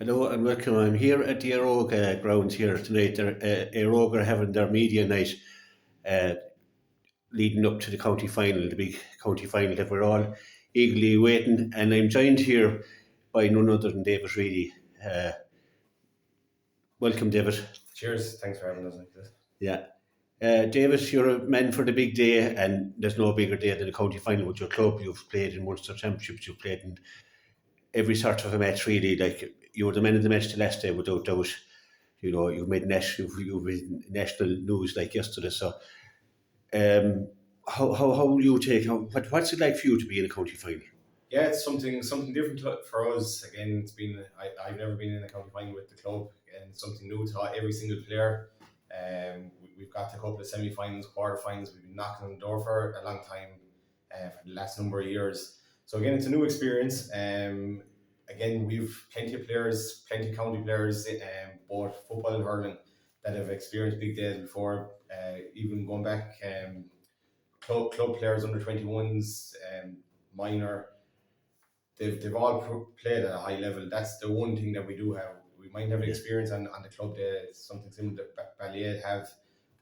Hello and welcome. I'm here at the Aeroga grounds here tonight. Aeroga are having their media night uh, leading up to the county final, the big county final that we're all eagerly waiting. And I'm joined here by none other than David Reidy. Uh, Welcome, David. Cheers. Thanks for having us like this. Yeah. David, you're a man for the big day, and there's no bigger day than the county final with your club. You've played in Munster Championships, you've played in every sort of a match, really. Like, you were the man of the match the last day, without doubt. You know, you've made national news like yesterday. So, um, how will you take? What's it like for you to be in a county final? Yeah, it's something different for us. Again, I've never been in a county final with the club, and something new to every single player. We've got a couple of semi-finals, quarter-finals. We've been knocking on the door for a long time, for the last number of years. So again, it's a new experience. Again, we've plenty of players, plenty of county players, both football and hurling, that have experienced big days before. Even going back. Club players under 21s, minor, they've all played at a high level. That's the one thing that we do have. We might have Yeah, experience on the club day, something similar to Balliol have,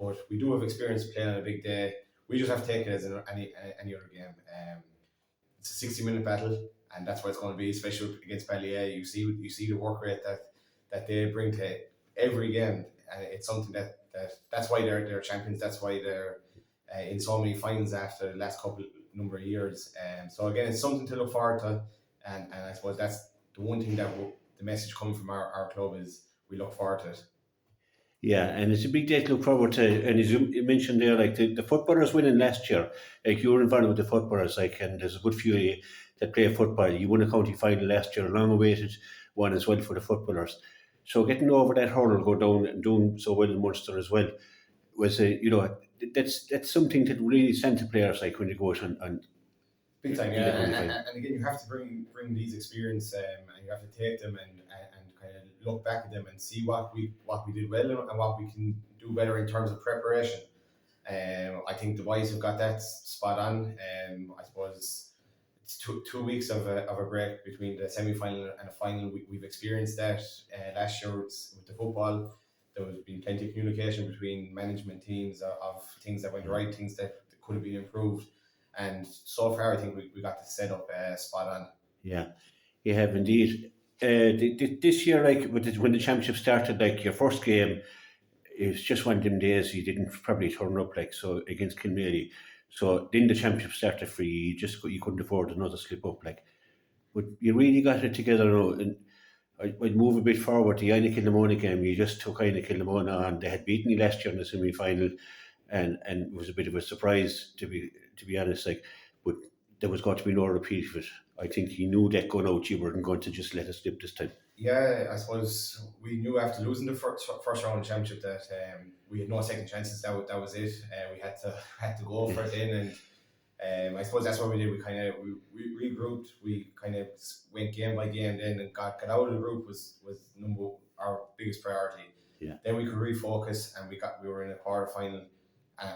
but we do have experience playing on a big day. We just have to take it as any other game. It's a 60-minute battle, and that's what it's going to be, especially against Balliol. You see the work rate that they bring to every game, and it's something that's why they're champions. That's why they're in so many finals after the last couple number of years. So again, it's something to look forward to, and I suppose that's the one thing that the message coming from our club is we look forward to it. yeah, and it's a big day to look forward to. And as you mentioned there, like the footballers winning last year, like you were involved with the footballers, like, and there's a good few of you that play football. You won a county final last year, a long awaited one as well for the footballers. So getting over that hurdle, go down and doing so well in Munster as well, was a that's something that really sent to players, like when you go out and Big time, in the yeah. county And, final. and, and again, you have to bring these experience, and you have to take them and kind of look back at them and see what we did well and what we can do better in terms of preparation. I think the boys have got that spot on. I suppose it's two weeks of a break between the semi final and the final. We've experienced that last year with the football. There has been plenty of communication between management teams of things that went right, things that could have been improved. And so far, I think we got the setup spot on. Yeah, you have indeed. This year, like when the championship started, like your first game, it was just one of them days you didn't probably turn up, like, so against Kilmary. So then the championship started for you. You couldn't afford another slip up, like. But you really got it together now. And I'd move a bit forward. The Aina Kilmona game, you just took Aina Kilmona on. They had beaten you last year in the semi final, and it was a bit of a surprise to be honest. Like, but there was got to be no repeat of it. I think he knew that going out, you weren't going to just let it slip this time. Yeah, I suppose we knew after losing the first round of the championship that we had no second chances. That was it. We had to go for it then, and I suppose that's what we did. We regrouped. We kind of went game by game then, and got out of the group was number our biggest priority. Yeah, Then we could refocus, and we were in a quarter final,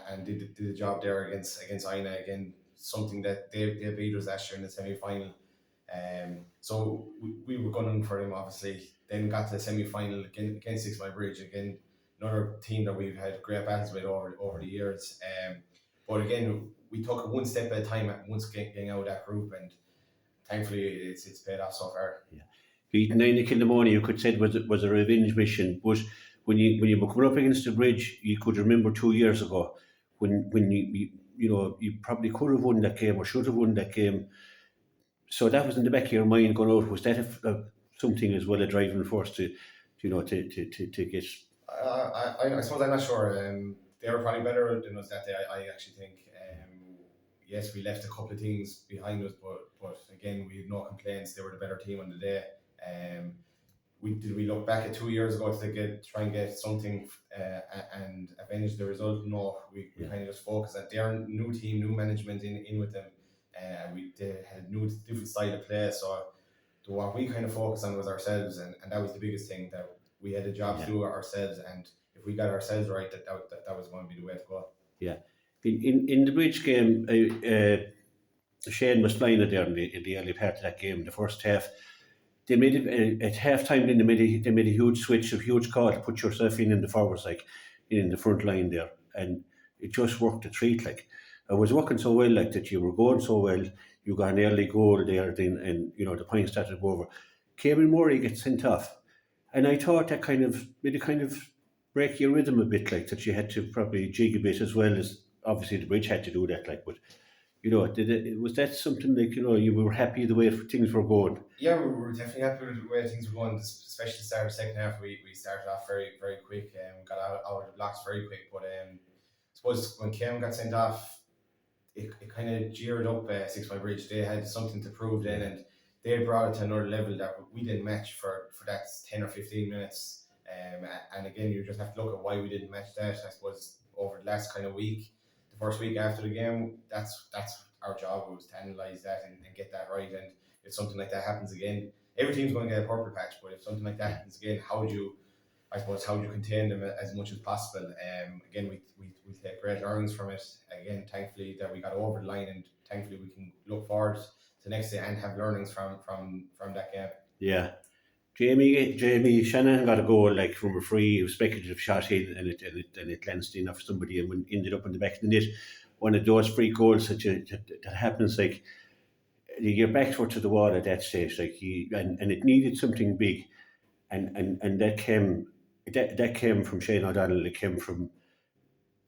and did the job there against Aina again. Something that they beat us last year in the semi final. So we were gunning for him, obviously. Then got to the semi final against Six Mile Bridge again, another team that we've had great battles with over the years. But again, we took it one step at a time, once getting out of that group, and thankfully it's paid off so far. yeah. Beating Aina Kilmona, you could say was a revenge mission. But when you were coming up against the bridge, you could remember 2 years ago when you probably could have won that game or should have won that game. So that was in the back of your mind going out. Was that something as well, a driving force to get? I suppose I'm not sure. They were probably better than us that day. I actually think. Yes, we left a couple of things behind us, but again, we had no complaints. They were the better team on the day. We look back at 2 years ago to try and get something and avenge the result? No, we Yeah, kind of just focused at their new team, new management in with them. They had a new different style of play. So what we kind of focused on was ourselves, and that was the biggest thing, that we had a job to yeah, do ourselves, and if we got ourselves right, that was going to be the way to go. yeah. In the bridge game, Shane was flying it there in the early part of that game, the first half. they made it at half time. Then they made a huge switch, a huge call to put yourself in the forwards, like in the front line there, and it just worked a treat. Like it was working so well, like that you were going so well. You got an early goal there, then and the points started to go over. Cameron Murray gets sent off, and I thought that kind of made it kind of break your rhythm a bit, like that you had to probably jig a bit as well as obviously the bridge had to do that, like but. Was that something like you were happy the way things were going? Yeah, we were definitely happy with the way things were going, especially the start of the second half. We started off very, very quick and got out of the blocks very quick. But I suppose when Kim got sent off, it kind of geared up 6 by Bridge. They had something to prove then, Yeah, and they brought it to another level that we didn't match for that 10 or 15 minutes. And again, you just have to look at why we didn't match that. I suppose over the last kind of week, the first week after the game, that's our job was to analyse that and get that right. And if something like that happens again, every team's going to get a purple patch. But if something like that yeah, happens again, how do you contain them as much as possible? Again, we take great learnings from it. Again, thankfully that we got over the line, and thankfully we can look forward to next day and have learnings from that game. yeah. Jamie Shanahan got a goal like from a free, it was speculative shot in, and it glanced in off somebody and ended up in the back of the net. One of those free goals that happens, like you get back to the wall at that stage, like and it needed something big, and that came from Shane O'Donnell. It came from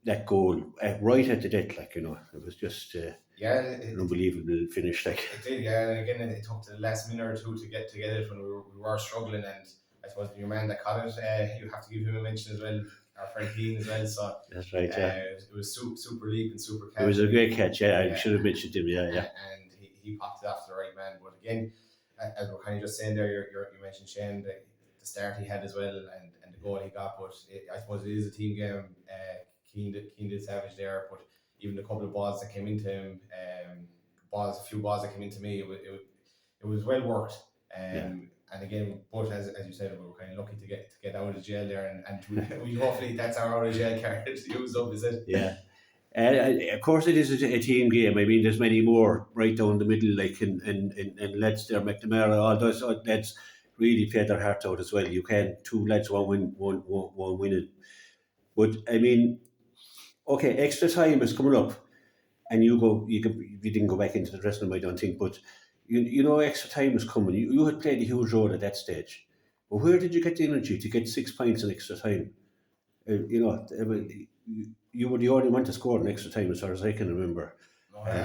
that goal right at the death, like it was just Yeah, an unbelievable finish, like. it did. Yeah, and again, it took the last minute or two to get it when we were struggling. And I suppose your man that caught it, you have to give him a mention as well. Our friend Keane as well. So That's right, yeah. it was super leap and super It catch. was a great catch, yeah. I Yeah, should have mentioned him, yeah, yeah. and he popped it off to the right man. But again, as we're kind of just saying there, you mentioned Shane, the start he had as well, and the goal he got. But I suppose it is a team game. Keane did savage there, but even the couple of balls that came into him, a few balls that came into me, it was well worked. Yeah. And again, but as you said, we were kind of lucky to get out of jail there, and we hopefully that's our out of jail card used up, is it? Yeah. Of course, it is a team game. I mean, there's many more right down the middle, like and lads there, McNamara, all those lads really play their heart out as well. You can two lads won't win it, but I mean, okay, extra time is coming up, and you didn't go back into the dressing room, I don't think, but extra time is coming. You had played a huge role at that stage, but where did you get the energy to get 6 points in extra time? You were the only one to score in extra time, as far as I can remember. No, I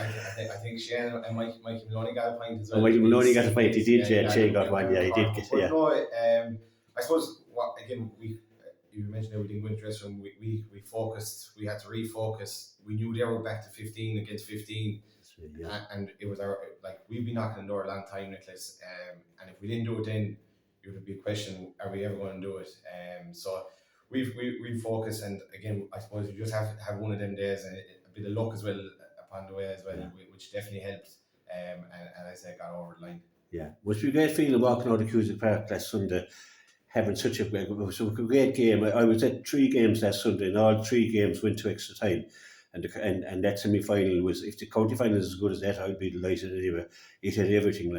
think Shane and Mikey Maloney got a point as well. Michael Maloney got a point. He did. Yeah, Che got we one. were Yeah, he did. Cork. But Yeah, no, I suppose what again you mentioned that we didn't go into the dressing room. We focused. We had to refocus. We knew they were back to 15 against 15, yeah, and it was we've been knocking on the door a long time, Nicholas. And if we didn't do it then, it would be a question: are we ever going to do it? So we focus, and again, I suppose you just have to have one of them days and a bit of luck as well upon the way as well, yeah. which definitely helped. And I say got over the line. Yeah. Must be a great feeling walking out of Cusack Park last Sunday, having such it was a great game. I was at 3 games last Sunday, and all 3 games went to extra time. And that semi final was, if the county final is as good as that, I'd be delighted anyway. It had everything,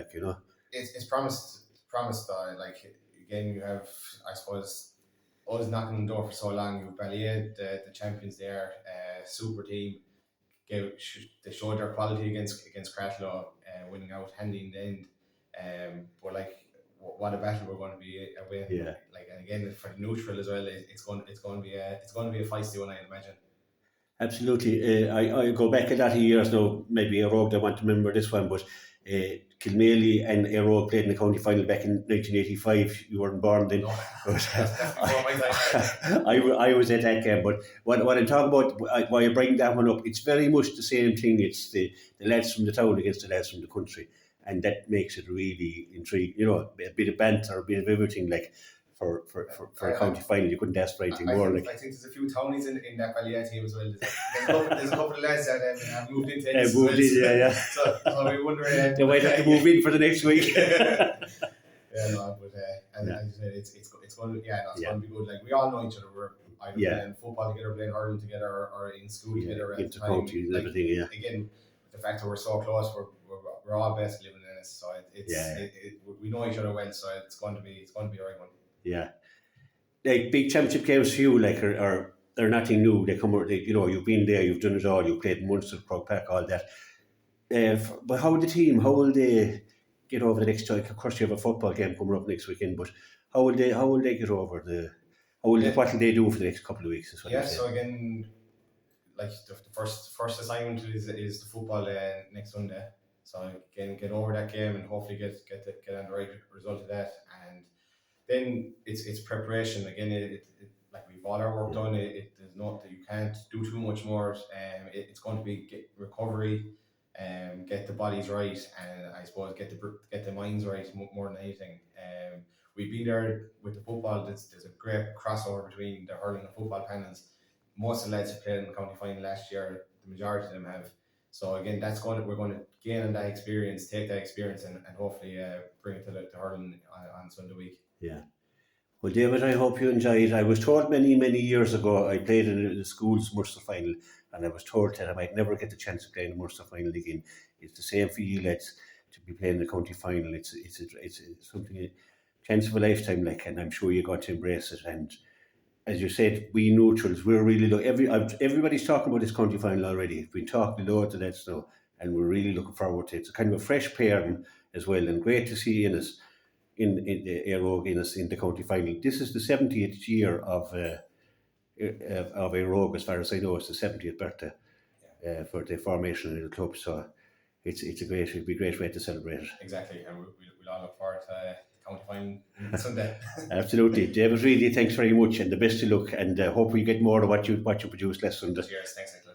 It's promised. Like again, you have I suppose us knocking on the door for so long. You have Ballier, the champions there, super team. They showed their quality against Cratloe, winning out handy in the end. But what a battle we're going to be away. Yeah. Like, and again for the neutral as well, it's going to be a feisty one, I imagine. Absolutely. I go back a lot of years now, maybe a rogue, I want to remember this one, but Kilmaley and Aero played in the county final back in 1985. You weren't born then. No, But, that's before my time. I was at that game. But what I'm talking about, why I bring that one up, it's very much the same thing. It's the lads from the town against the lads from the country. And that makes it really intriguing. A bit of banter, a bit of everything, like for a county final. You couldn't ask for anything more. I think there's a few townies in that Ballier team as well. There's a couple of lads that have moved into it. Moved in, yeah. So we wonder. They might have to move in for the next week. Yeah, no, but as you said, it's going to going to be good. Like we all know each other. We're either playing football together, playing hurling together, or in school together. Intercounty and everything. Yeah. Again, the fact that we're so close, we're all best living against. So Yeah, we know each other well, so it's going to be a right one. yeah. Like big championship games for you, like are they're nothing new. They come, you've been there, you've done it all. You've played Munster, Croke Park, all that. But how will the team? How will they get over the next? Like, of course, you have a football game coming up next weekend, but how will they? How will they get over the? How will Yeah, what will they do for the next couple of weeks? Is what I'm yeah. saying. So again, like the first assignment is the football next Sunday. So again, get over that game and hopefully get on the right result of that. And then it's preparation again. Like we've all our work done. There's not that you can't do too much more. It's going to be recovery, get the bodies right, and I suppose get the minds right more than anything. We've been there with the football. There's a great crossover between the hurling and football panels. Most of the lads have played in the county final last year. The majority of them have. So again, we're going to gain on that experience, take that experience, and hopefully bring it to hurling on Sunday week. Yeah. Well, David, I hope you enjoyed. I was told many, many years ago I played in the school's Munster final, and I was told that I might never get the chance of playing the Munster final again. It's the same for you lads to be playing the county final. It's something a chance of a lifetime, like, and I'm sure you got to embrace it. And as you said, we neutrals, we're really everybody's talking about this county final already. We've been talking loads of that now, and we're really looking forward to it. It's a kind of a fresh pairing as well, and great to see Innes in the Aero Guinness in the county final. This is the 70th year of Aero, as far as I know. It's the 70th birthday for the formation of the club. So it'd be a great way to celebrate it. Exactly, and we'll all look forward to the county final on Sunday. Absolutely, David. Really, thanks very much, and the best of luck. And hope we get more of what you produced last Sunday. Cheers, thanks, Nicola.